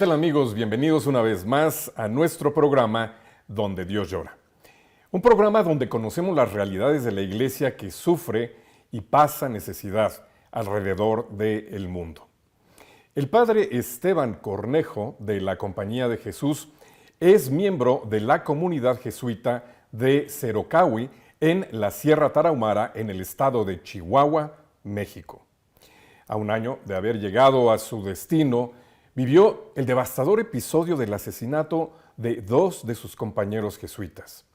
tal amigos? Bienvenidos una vez más a nuestro programa Donde Dios Llora. Un programa donde conocemos las realidades de la iglesia que sufre y pasa necesidad alrededor del mundo. El padre Esteban Cornejo de la Compañía de Jesús es miembro de la comunidad jesuita de Cerocahui en la Sierra Tarahumara en el estado de Chihuahua, México. A un año de haber llegado a su destino, vivió el devastador episodio del asesinato de 2 de sus compañeros jesuitas.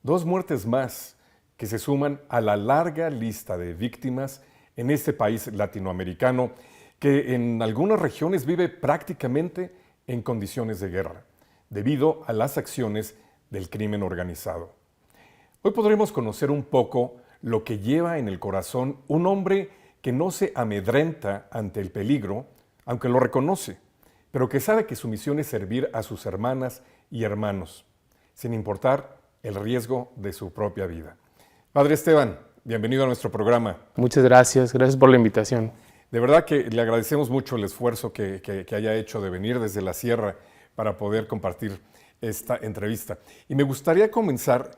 2 muertes más que se suman a la larga lista de víctimas en este país latinoamericano que en algunas regiones vive prácticamente en condiciones de guerra, debido a las acciones del crimen organizado. Hoy podremos conocer un poco lo que lleva en el corazón un hombre que no se amedrenta ante el peligro, aunque lo reconoce, pero que sabe que su misión es servir a sus hermanas y hermanos, sin importar el riesgo de su propia vida. Padre Esteban, bienvenido a nuestro programa. Muchas gracias por la invitación. De verdad que le agradecemos mucho el esfuerzo que haya hecho de venir desde la sierra para poder compartir esta entrevista. Y me gustaría comenzar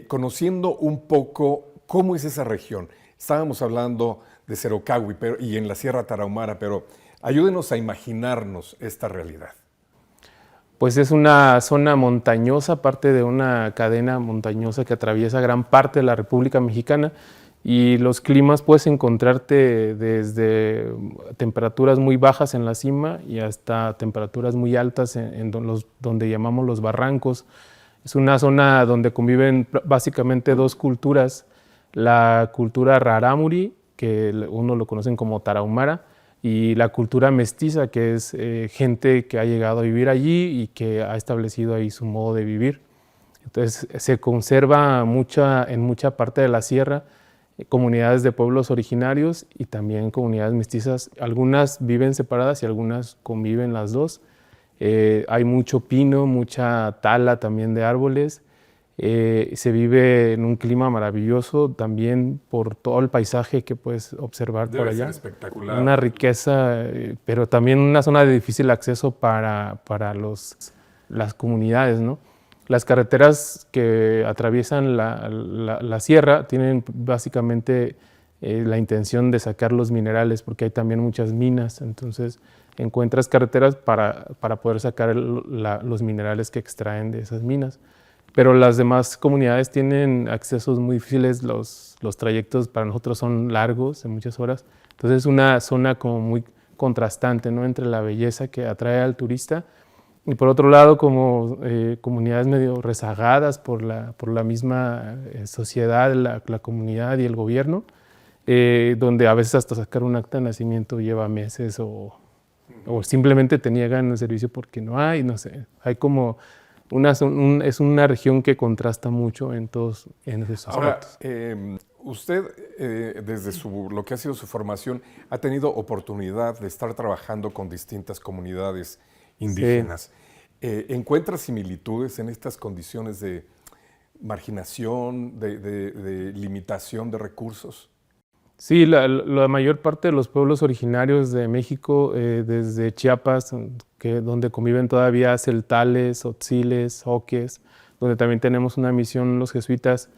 conociendo un poco cómo es esa región. Estábamos hablando de Cerocahui y en la Sierra Tarahumara, pero ayúdenos a imaginarnos esta realidad. Pues es una zona montañosa, parte de una cadena montañosa que atraviesa gran parte de la República Mexicana, y los climas puedes encontrarte desde temperaturas muy bajas en la cima y hasta temperaturas muy altas donde llamamos los barrancos. Es una zona donde conviven básicamente 2 culturas, la cultura rarámuri, que uno lo conocen como tarahumara, y la cultura mestiza, que es gente que ha llegado a vivir allí y que ha establecido ahí su modo de vivir. Entonces se conserva en mucha parte de la sierra comunidades de pueblos originarios y también comunidades mestizas. Algunas viven separadas y algunas conviven las dos. Hay mucho pino, mucha tala también de árboles. Se vive en un clima maravilloso también por todo el paisaje que puedes observar por allá. Debe ser espectacular. Una riqueza, pero también una zona de difícil acceso para las comunidades, ¿no? Las carreteras que atraviesan la sierra tienen básicamente la intención de sacar los minerales, porque hay también muchas minas. Entonces encuentras carreteras para poder sacar los minerales que extraen de esas minas. Pero las demás comunidades tienen accesos muy difíciles, los trayectos para nosotros son largos, de muchas horas. Entonces es una zona como muy contrastante, ¿no? Entre la belleza que atrae al turista y por otro lado como comunidades medio rezagadas por la misma sociedad, la comunidad y el gobierno, donde a veces hasta sacar un acta de nacimiento lleva meses o simplemente te niegan el servicio porque no hay, no sé, hay como... es una región que contrasta mucho en todos esos aspectos. Ahora, usted, desde lo que ha sido su formación, ha tenido oportunidad de estar trabajando con distintas comunidades indígenas. Sí. ¿Encuentra similitudes en estas condiciones de marginación, de limitación de recursos? Sí, la mayor parte de los pueblos originarios de México, desde Chiapas, donde conviven todavía celtales, tzotziles, oques, donde también tenemos una misión los jesuitas,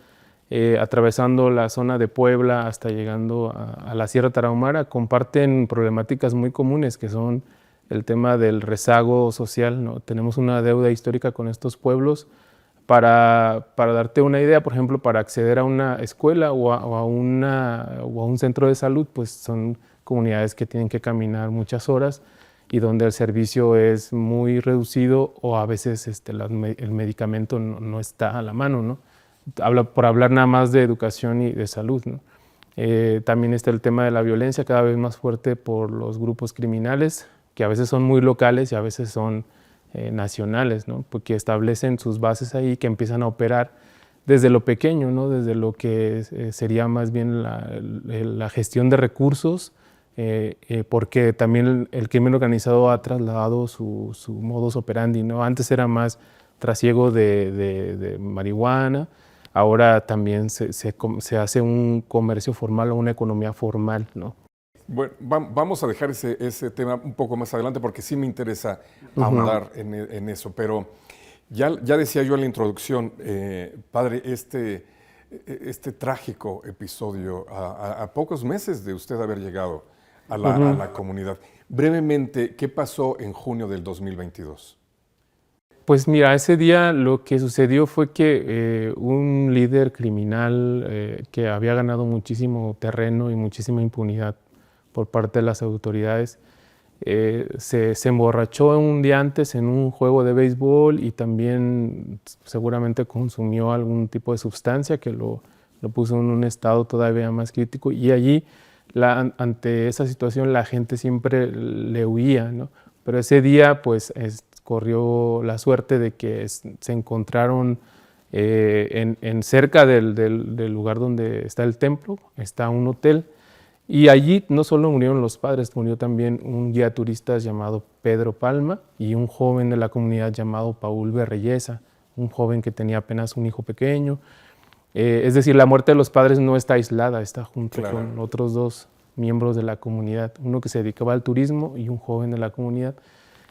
atravesando la zona de Puebla hasta llegando a la Sierra Tarahumara, comparten problemáticas muy comunes que son el tema del rezago social, ¿no? Tenemos una deuda histórica con estos pueblos. Para darte una idea, por ejemplo, para acceder a una escuela o a un centro de salud, pues son comunidades que tienen que caminar muchas horas y donde el servicio es muy reducido o a veces el medicamento no está a la mano, ¿no? Por hablar nada más de educación y de salud, ¿no? También está el tema de la violencia cada vez más fuerte por los grupos criminales, que a veces son muy locales y a veces son nacionales, ¿no? Porque establecen sus bases ahí que empiezan a operar desde lo pequeño, ¿no? Desde lo que sería más bien la gestión de recursos, porque también el crimen organizado ha trasladado su modus operandi, ¿no? Antes era más trasiego de marihuana, ahora también se hace un comercio formal o una economía formal, ¿no? Bueno, vamos a dejar ese tema un poco más adelante porque sí me interesa ahondar en eso, pero ya decía yo en la introducción, padre, este trágico episodio a pocos meses de usted haber llegado a la comunidad. Brevemente, ¿qué pasó en junio del 2022? Pues mira, ese día lo que sucedió fue que un líder criminal que había ganado muchísimo terreno y muchísima impunidad por parte de las autoridades, se emborrachó un día antes en un juego de béisbol y también seguramente consumió algún tipo de sustancia que lo puso en un estado todavía más crítico, y allí ante esa situación la gente siempre le huía, ¿no? Pero ese día pues corrió la suerte de que se encontraron en cerca del lugar donde está el templo, está un hotel, y allí no solo murieron los padres, murió también un guía turista llamado Pedro Palma y un joven de la comunidad llamado Paul Berreyesa, un joven que tenía apenas un hijo pequeño. Es decir, la muerte de los padres no está aislada, está junto con otros dos miembros de la comunidad, uno que se dedicaba al turismo y un joven de la comunidad.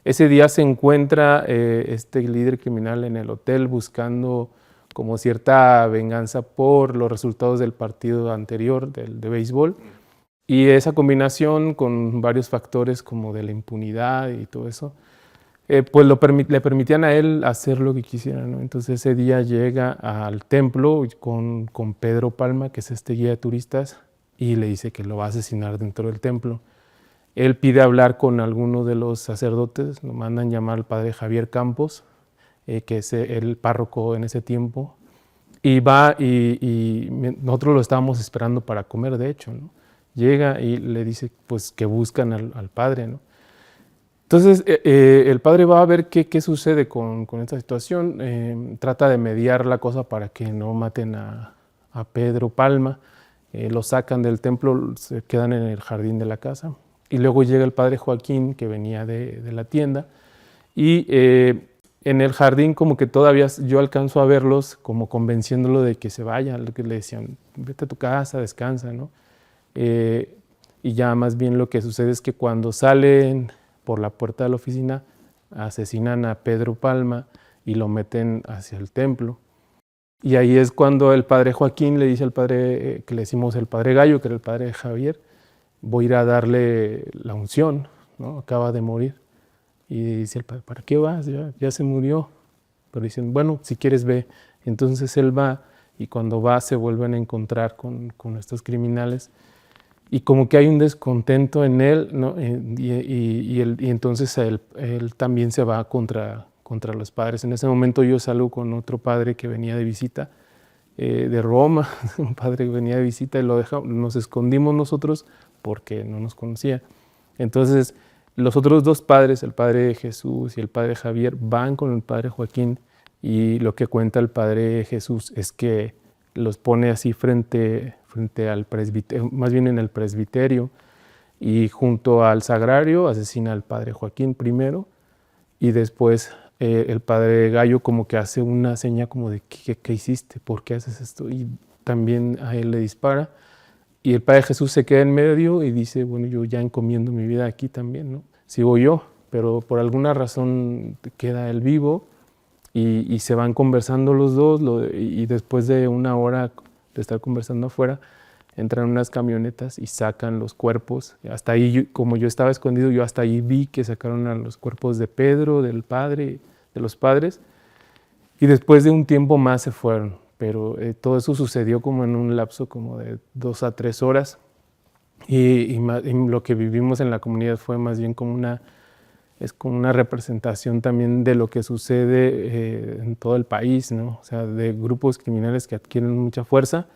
Ese día se encuentra este líder criminal en el hotel buscando como cierta venganza por los resultados del partido anterior de béisbol. Y esa combinación con varios factores como de la impunidad y todo eso, pues le permitían a él hacer lo que quisiera, ¿no? Entonces ese día llega al templo con Pedro Palma, que es este guía de turistas, y le dice que lo va a asesinar dentro del templo. Él pide hablar con alguno de los sacerdotes, lo mandan llamar al padre Javier Campos, que es el párroco en ese tiempo, y va y nosotros lo estábamos esperando para comer, de hecho, ¿no? Llega y le dice pues que buscan al padre, ¿no? Entonces el padre va a ver qué sucede con esta situación, trata de mediar la cosa para que no maten a Pedro Palma, lo sacan del templo, se quedan en el jardín de la casa. Y luego llega el padre Joaquín, que venía de la tienda, y en el jardín como que todavía yo alcanzo a verlos como convenciéndolo de que se vaya, lo que le decían, vete a tu casa, descansa, ¿no? Y ya más bien lo que sucede es que cuando salen por la puerta de la oficina, asesinan a Pedro Palma y lo meten hacia el templo. Y ahí es cuando el padre Joaquín le dice al padre, que le decimos el padre Gallo, que era el padre Javier, voy a ir a darle la unción, ¿no? Acaba de morir. Y dice el padre, ¿para qué vas? Ya se murió. Pero dicen, bueno, si quieres ve. Entonces él va, y cuando va se vuelven a encontrar con estos criminales. Y como que hay un descontento en él, ¿no? Y entonces él también se va contra los padres. En ese momento yo salgo con otro padre que venía de visita de Roma, un padre que venía de visita, y nos escondimos nosotros porque no nos conocía. Entonces los otros dos padres, el padre Jesús y el padre Javier, van con el padre Joaquín, y lo que cuenta el padre Jesús es que los pone así frente al presbiterio, más bien en el presbiterio, y junto al sagrario asesina al padre Joaquín primero, y después el padre Gallo como que hace una seña como de ¿qué hiciste? ¿Por qué haces esto? Y también a él le dispara, y el padre Jesús se queda en medio y dice, bueno, yo ya encomiendo mi vida aquí también, ¿no? Sigo yo, pero por alguna razón queda él vivo, y se van conversando los dos, y después de una hora de estar conversando afuera, entran unas camionetas y sacan los cuerpos. Hasta ahí, como yo estaba escondido, yo hasta ahí vi que sacaron a los cuerpos de Pedro, del padre, de los padres, y después de un tiempo más se fueron. Pero todo eso sucedió como en un lapso como de 2 a 3 horas, y lo que vivimos en la comunidad fue más bien como una representación también de lo que sucede en todo el país, ¿no? O sea, de grupos criminales que adquieren mucha fuerza,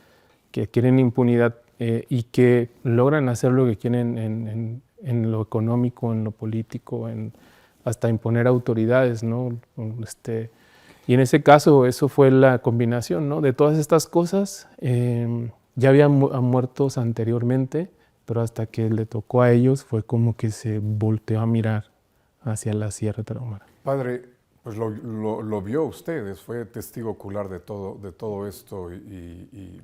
que adquieren impunidad, y que logran hacer lo que quieren en lo económico, en lo político, hasta imponer autoridades, ¿no? Y en ese caso eso fue la combinación, ¿no? De todas estas cosas. Ya habían muertos anteriormente, pero hasta que le tocó a ellos fue como que se volteó a mirar hacia la Sierra Tarahumara. Padre, pues lo vio usted, fue testigo ocular de todo esto, y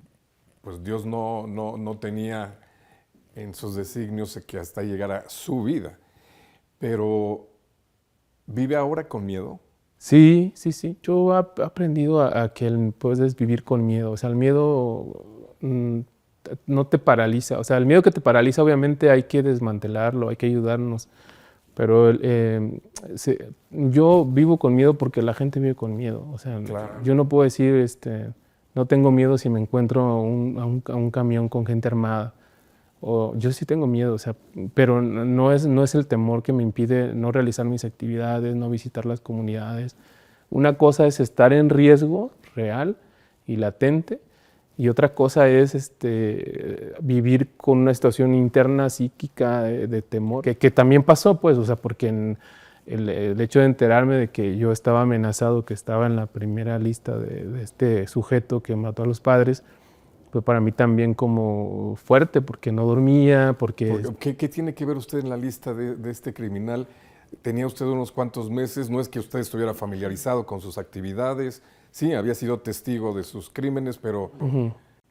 pues Dios no tenía en sus designios que hasta llegara su vida. Pero, ¿vive ahora con miedo? Sí, sí, sí. Yo he aprendido a que puedes vivir con miedo. O sea, el miedo no te paraliza. O sea, el miedo que te paraliza, obviamente hay que desmantelarlo, hay que ayudarnos. Pero yo vivo con miedo porque la gente vive con miedo. O sea, Claro. yo no puedo decir, no tengo miedo si me encuentro a un camión con gente armada. O yo sí tengo miedo, o sea, pero no es el temor que me impide no realizar mis actividades, no visitar las comunidades. Una cosa es estar en riesgo real y latente, y otra cosa es vivir con una situación interna psíquica de temor, que también pasó, pues, o sea, porque el hecho de enterarme de que yo estaba amenazado, que estaba en la primera lista de este sujeto que mató a los padres, fue para mí también como fuerte, porque no dormía, porque... ¿Qué tiene que ver usted en la lista de este criminal? Tenía usted unos cuantos meses, no es que usted estuviera familiarizado con sus actividades, sí, había sido testigo de sus crímenes, pero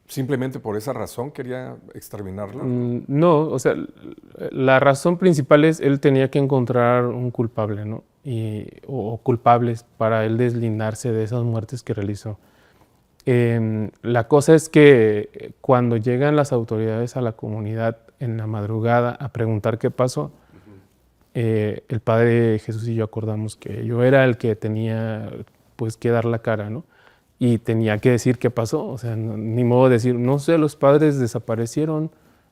simplemente por esa razón quería exterminarlo. No, o sea, la razón principal es él tenía que encontrar un culpable, ¿no? O culpables para él deslindarse de esas muertes que realizó. La cosa es que cuando llegan las autoridades a la comunidad en la madrugada a preguntar qué pasó, el padre Jesús y yo acordamos que yo era el que tenía pues que dar la cara, ¿no? Y tenía que decir qué pasó, o sea, ni modo de decir, no sé, los padres desaparecieron,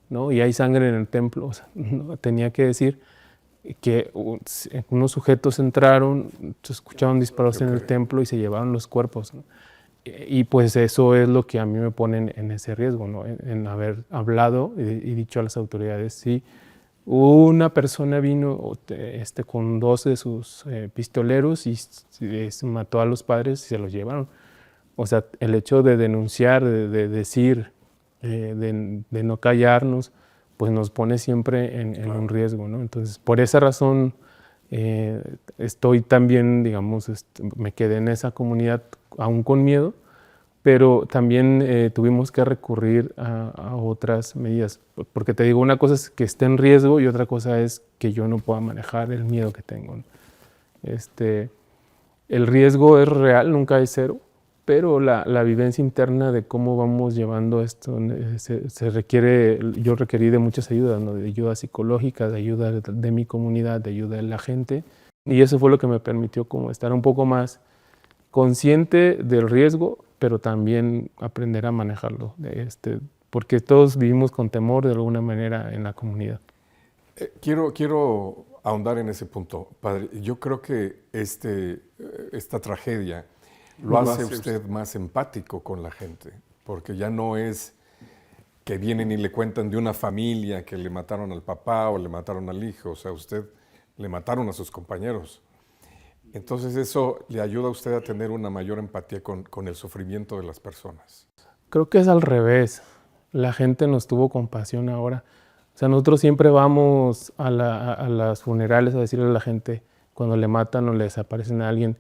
¿no? Y hay sangre en el templo, o sea, no, tenía que decir que unos sujetos entraron, se escucharon disparos en el templo y se llevaron los cuerpos, ¿no? Y pues eso es lo que a mí me pone en ese riesgo, ¿no? En haber hablado y dicho a las autoridades, sí, una persona vino con 2 de sus pistoleros y mató a los padres y se los llevaron. O sea, el hecho de denunciar, de decir, de no callarnos, pues nos pone siempre en un riesgo, ¿no? Entonces, por esa razón estoy también, digamos, me quedé en esa comunidad aún con miedo, pero también tuvimos que recurrir a otras medidas, porque te digo, una cosa es que esté en riesgo y otra cosa es que yo no pueda manejar el miedo que tengo, ¿no? El riesgo es real, nunca es cero, pero la vivencia interna de cómo vamos llevando esto se requiere, yo requerí de muchas ayudas, ¿no? De ayuda psicológica, de ayuda de mi comunidad, de ayuda de la gente, y eso fue lo que me permitió como estar un poco más consciente del riesgo, pero también aprender a manejarlo, porque todos vivimos con temor de alguna manera en la comunidad. Quiero ahondar en ese punto, padre. Yo creo que esta tragedia lo hace usted más empático con la gente, porque ya no es que vienen y le cuentan de una familia que le mataron al papá o le mataron al hijo, o sea, usted le mataron a sus compañeros. Entonces eso le ayuda a usted a tener una mayor empatía con el sufrimiento de las personas. Creo que es al revés. La gente nos tuvo compasión ahora. O sea, nosotros siempre vamos a las funerales a decirle a la gente cuando le matan o le desaparecen a alguien,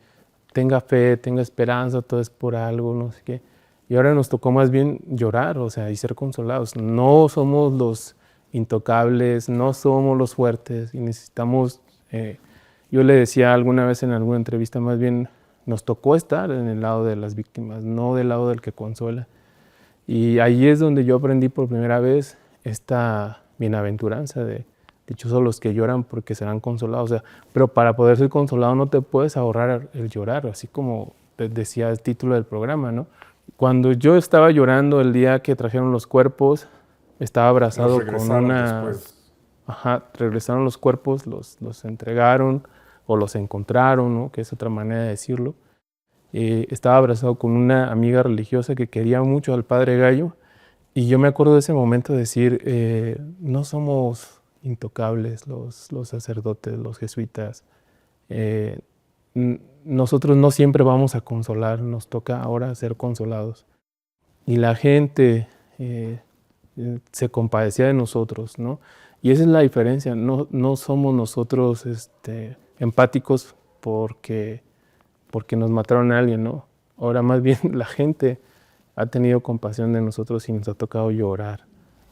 tenga fe, tenga esperanza, todo es por algo, no sé qué. Y ahora nos tocó más bien llorar, o sea, y ser consolados. No somos los intocables, no somos los fuertes y necesitamos... yo le decía alguna vez en alguna entrevista, más bien nos tocó estar en el lado de las víctimas, no del lado del que consuela. Y ahí es donde yo aprendí por primera vez esta bienaventuranza de dichosos los que lloran porque serán consolados. O sea, pero para poder ser consolado no te puedes ahorrar el llorar, así como decía el título del programa, ¿no? Cuando yo estaba llorando el día que trajeron los cuerpos, estaba abrazado con una... Después. Ajá, regresaron los cuerpos, los entregaron o los encontraron, ¿no? Que es otra manera de decirlo. Estaba abrazado con una amiga religiosa que quería mucho al Padre Gallo y yo me acuerdo de ese momento de decir, no somos intocables los sacerdotes, los jesuitas. Nosotros no siempre vamos a consolar, nos toca ahora ser consolados. Y la gente se compadecía de nosotros, ¿no? Y esa es la diferencia, no somos nosotros empáticos porque nos mataron a alguien, ¿no? Ahora más bien la gente ha tenido compasión de nosotros y nos ha tocado llorar.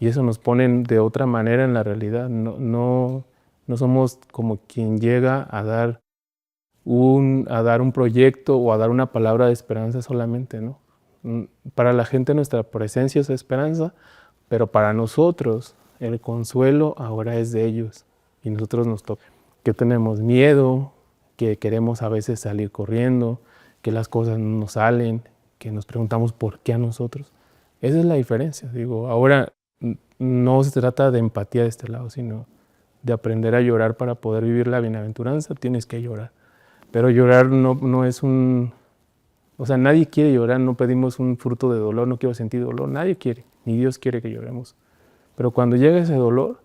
y eso nos pone de otra manera en la realidad. No somos como quien llega a dar un proyecto o a dar una palabra de esperanza solamente, ¿no? Para la gente nuestra presencia es esperanza, pero para nosotros el consuelo ahora es de ellos y nosotros nos toca. Que tenemos miedo, que queremos a veces salir corriendo, que las cosas no nos salen, que nos preguntamos por qué a nosotros. Esa es la diferencia. Digo, ahora no se trata de empatía de este lado, sino de aprender a llorar para poder vivir la bienaventuranza. Tienes que llorar. Pero llorar no es un... O sea, nadie quiere llorar, no pedimos un fruto de dolor, no quiero sentir dolor, nadie quiere, ni Dios quiere que lloremos. Pero cuando llega ese dolor,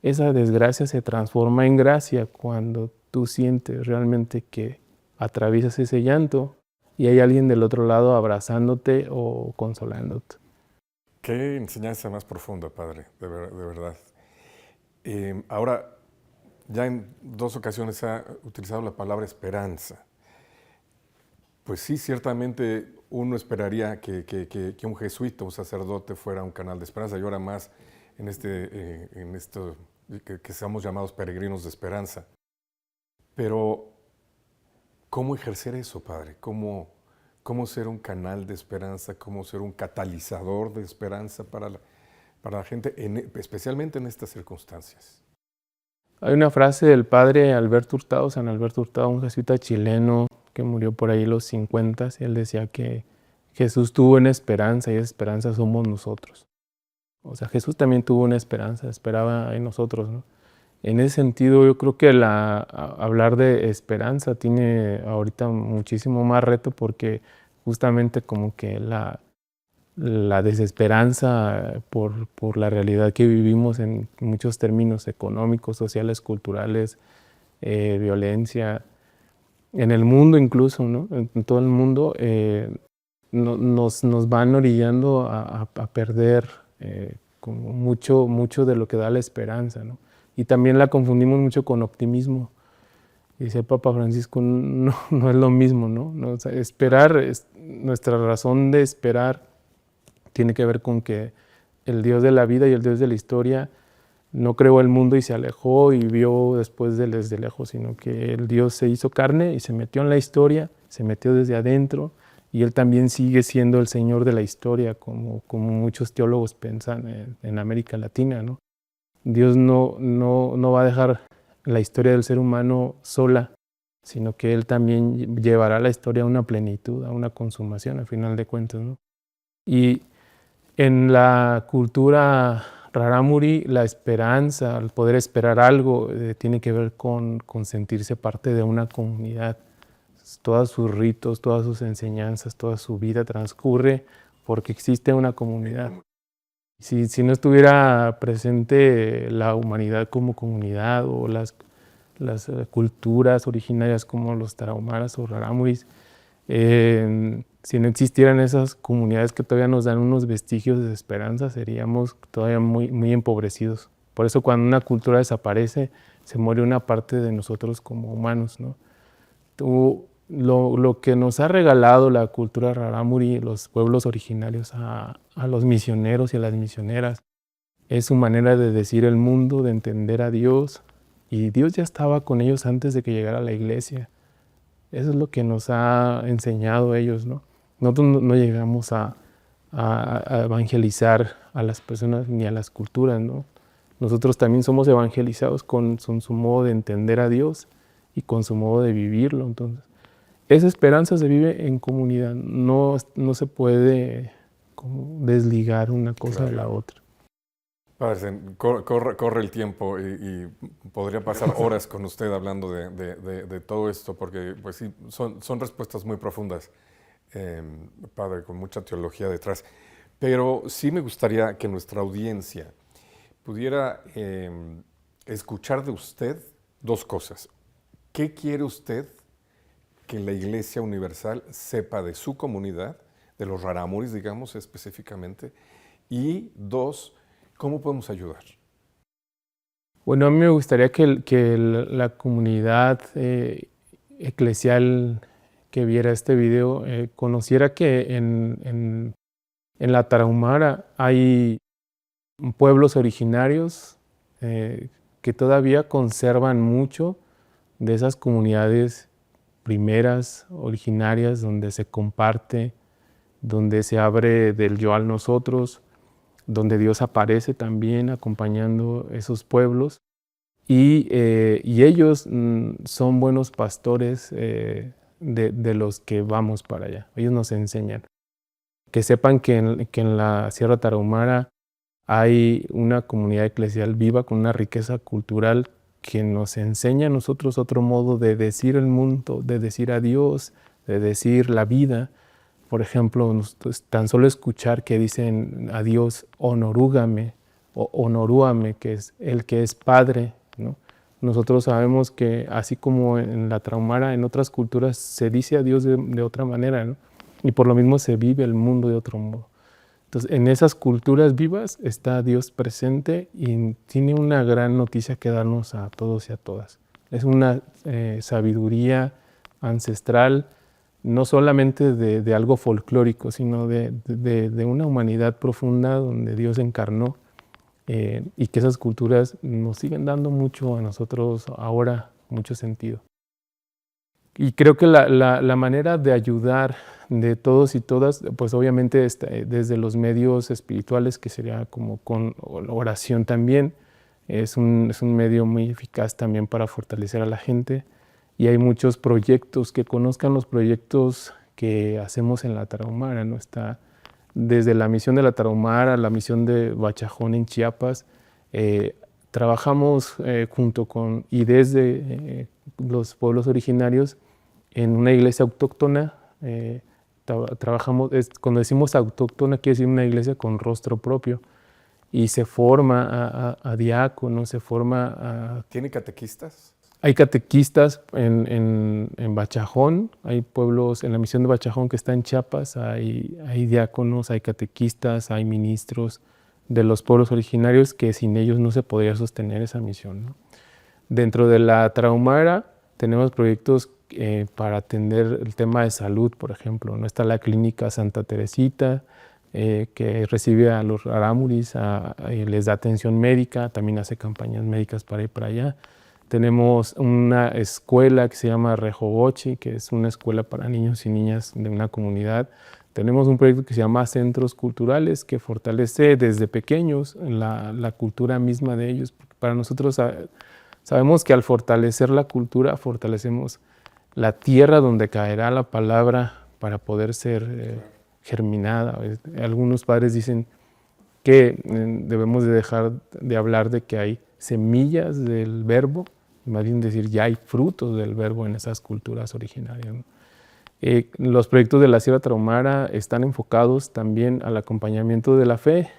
esa desgracia se transforma en gracia cuando tú sientes realmente que atraviesas ese llanto y hay alguien del otro lado abrazándote o consolándote. Qué enseñanza más profunda, Padre, de verdad. Ahora, ya en 2 ocasiones ha utilizado la palabra esperanza. Pues sí, ciertamente uno esperaría que un jesuita, un sacerdote, fuera un canal de esperanza. Y ahora más en esto que seamos llamados peregrinos de esperanza. Pero, ¿cómo ejercer eso, Padre? ¿Cómo ser un canal de esperanza? ¿Cómo ser un catalizador de esperanza para la gente, especialmente en estas circunstancias? Hay una frase del padre Alberto Hurtado, San Alberto Hurtado, un jesuita chileno que murió por ahí en los 50, y él decía que Jesús tuvo una esperanza y esa esperanza somos nosotros. O sea, Jesús también tuvo una esperanza, esperaba en nosotros, ¿no? En ese sentido, yo creo que hablar de esperanza tiene ahorita muchísimo más reto porque justamente como que la desesperanza por la realidad que vivimos en muchos términos económicos, sociales, culturales, violencia, en el mundo incluso, ¿no? En todo el mundo, nos van orillando a perder como mucho de lo que da la esperanza, ¿no? Y también la confundimos mucho con optimismo. Dice el Papa Francisco, no es lo mismo, ¿no? O sea, esperar, nuestra razón de esperar tiene que ver con que el Dios de la vida y el Dios de la historia no creó el mundo y se alejó y vio después desde lejos, sino que el Dios se hizo carne y se metió en la historia, se metió desde adentro, y Él también sigue siendo el Señor de la historia, como muchos teólogos piensan en América Latina, ¿no? Dios no va a dejar la historia del ser humano sola, sino que Él también llevará la historia a una plenitud, a una consumación, al final de cuentas, ¿no? Y en la cultura rarámuri, la esperanza, el poder esperar algo, tiene que ver con sentirse parte de una comunidad. Todos sus ritos, todas sus enseñanzas, toda su vida transcurre porque existe una comunidad. Si no estuviera presente la humanidad como comunidad o las culturas originarias como los tarahumaras o rarámuris, si no existieran esas comunidades que todavía nos dan unos vestigios de esperanza, seríamos todavía muy empobrecidos. Por eso cuando una cultura desaparece, se muere una parte de nosotros como humanos, ¿no? Lo que nos ha regalado la cultura rarámuri, los pueblos originarios a los misioneros y a las misioneras, es su manera de decir el mundo, de entender a Dios, y Dios ya estaba con ellos antes de que llegara la iglesia. Eso es lo que nos ha enseñado ellos, ¿no? Nosotros no llegamos a evangelizar a las personas ni a las culturas, ¿no? Nosotros también somos evangelizados con su modo de entender a Dios y con su modo de vivirlo. Entonces, esa esperanza se vive en comunidad, no se puede como desligar una cosa de la otra. Padre, corre el tiempo y podría pasar horas con usted hablando de todo esto, porque pues sí, son respuestas muy profundas, Padre, con mucha teología detrás. Pero sí me gustaría que nuestra audiencia pudiera escuchar de usted 2 cosas. ¿Qué quiere usted que la Iglesia Universal sepa de su comunidad, de los rarámuris, digamos, específicamente? Y 2, ¿cómo podemos ayudar? Bueno, a mí me gustaría que la comunidad eclesial que viera este video conociera que en la Tarahumara hay pueblos originarios que todavía conservan mucho de esas comunidades primeras, originarias, donde se comparte, donde se abre del yo al nosotros, donde Dios aparece también acompañando esos pueblos. Y ellos son buenos pastores de los que vamos para allá. Ellos nos enseñan. Que sepan que en la Sierra Tarahumara hay una comunidad eclesial viva con una riqueza cultural que nos enseña a nosotros otro modo de decir el mundo, de decir a Dios, de decir la vida. Por ejemplo, tan solo escuchar que dicen a Dios honorúgame o honorúame, que es el que es Padre, ¿no? Nosotros sabemos que así como en la Tarahumara, en otras culturas se dice a Dios de otra manera, ¿no? Y por lo mismo se vive el mundo de otro modo. Entonces, en esas culturas vivas está Dios presente y tiene una gran noticia que darnos a todos y a todas. Es una sabiduría ancestral, no solamente de algo folclórico, sino de una humanidad profunda donde Dios encarnó y que esas culturas nos siguen dando mucho a nosotros ahora, mucho sentido. Y creo que la manera de ayudar de todos y todas, pues obviamente desde los medios espirituales, que sería como con oración también, es un medio muy eficaz también para fortalecer a la gente. Y hay muchos proyectos, que conozcan los proyectos que hacemos en la Tarahumara, ¿no? Está desde la misión de la Tarahumara, la misión de Bachajón en Chiapas. Trabajamos junto con y desde los pueblos originarios en una iglesia autóctona. Trabajamos, cuando decimos autóctona, quiere decir una iglesia con rostro propio. Y se forma a diáconos, se forma a... ¿Tiene catequistas? Hay catequistas en Bachajón, hay pueblos en la misión de Bachajón que está en Chiapas, hay diáconos, hay catequistas, hay ministros de los pueblos originarios que sin ellos no se podría sostener esa misión, ¿no? Dentro de la Tarahumara tenemos proyectos para atender el tema de salud, por ejemplo, ¿no? Está la clínica Santa Teresita, que recibe a los rarámuris, les da atención médica, también hace campañas médicas para ir para allá. Tenemos una escuela que se llama Rehobochi, que es una escuela para niños y niñas de una comunidad. Tenemos un proyecto que se llama Centros Culturales, que fortalece desde pequeños la cultura misma de ellos. Para nosotros sabemos que al fortalecer la cultura, fortalecemos la tierra donde caerá la palabra para poder ser germinada. Algunos padres dicen que debemos de dejar de hablar de que hay semillas del verbo, más bien decir ya hay frutos del verbo en esas culturas originarias, ¿no? Los proyectos de la Sierra Tarahumara están enfocados también al acompañamiento de la fe.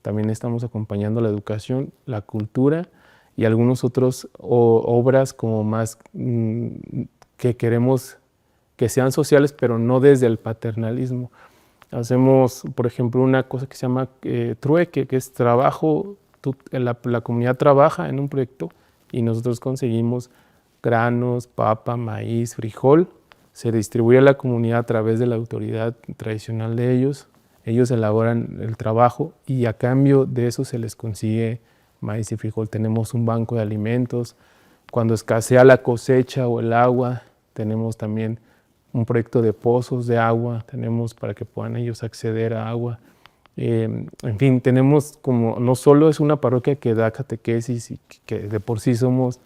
También estamos acompañando la educación, la cultura y algunos otros obras como más que queremos que sean sociales, pero no desde el paternalismo. Hacemos, por ejemplo, una cosa que se llama trueque, que es trabajo. La comunidad trabaja en un proyecto y nosotros conseguimos granos, papa, maíz, frijol. Se distribuye a la comunidad a través de la autoridad tradicional de ellos. Ellos elaboran el trabajo y a cambio de eso se les consigue maíz y frijol. Tenemos un banco de alimentos. Cuando escasea la cosecha o el agua, tenemos también un proyecto de pozos de agua. Tenemos para que puedan ellos acceder a agua. En fin, tenemos como, no solo es una parroquia que da catequesis y que de por sí somos,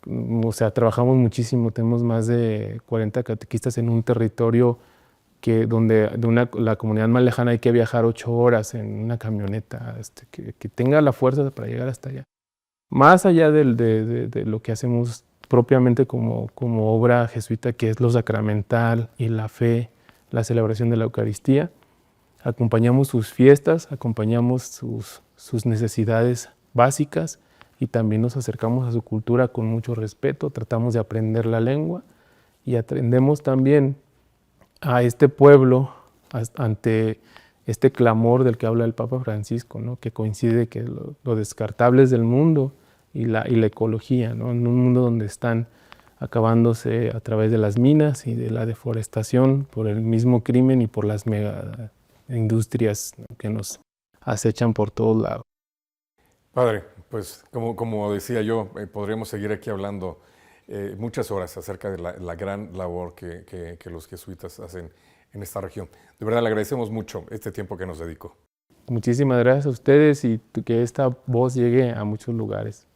o sea, trabajamos muchísimo, tenemos más de 40 catequistas en un territorio donde la comunidad más lejana hay que viajar 8 horas en una camioneta, que tenga la fuerza para llegar hasta allá. Más allá de lo que hacemos propiamente como obra jesuita, que es lo sacramental y la fe, la celebración de la Eucaristía, acompañamos sus fiestas, acompañamos sus necesidades básicas y también nos acercamos a su cultura con mucho respeto, tratamos de aprender la lengua y atendemos también a este pueblo ante este clamor del que habla el Papa Francisco, ¿no? Que coincide que lo descartables del mundo y la ecología, ¿no? En un mundo donde están acabándose a través de las minas y de la deforestación por el mismo crimen y por las mega industrias, ¿no? que nos acechan por todos lados. Padre, pues como decía yo, podríamos seguir aquí hablando muchas horas acerca de la gran labor que los jesuitas hacen en esta región. De verdad, le agradecemos mucho este tiempo que nos dedicó. Muchísimas gracias a ustedes y que esta voz llegue a muchos lugares.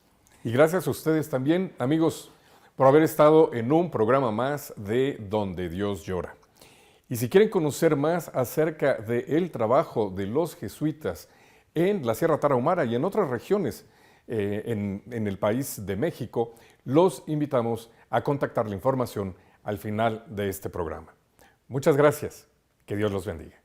Y gracias a ustedes también, amigos, por haber estado en un programa más de Donde Dios Llora. Y si quieren conocer más acerca del trabajo de los jesuitas en la Sierra Tarahumara y en otras regiones en el país de México, los invitamos a contactar la información al final de este programa. Muchas gracias. Que Dios los bendiga.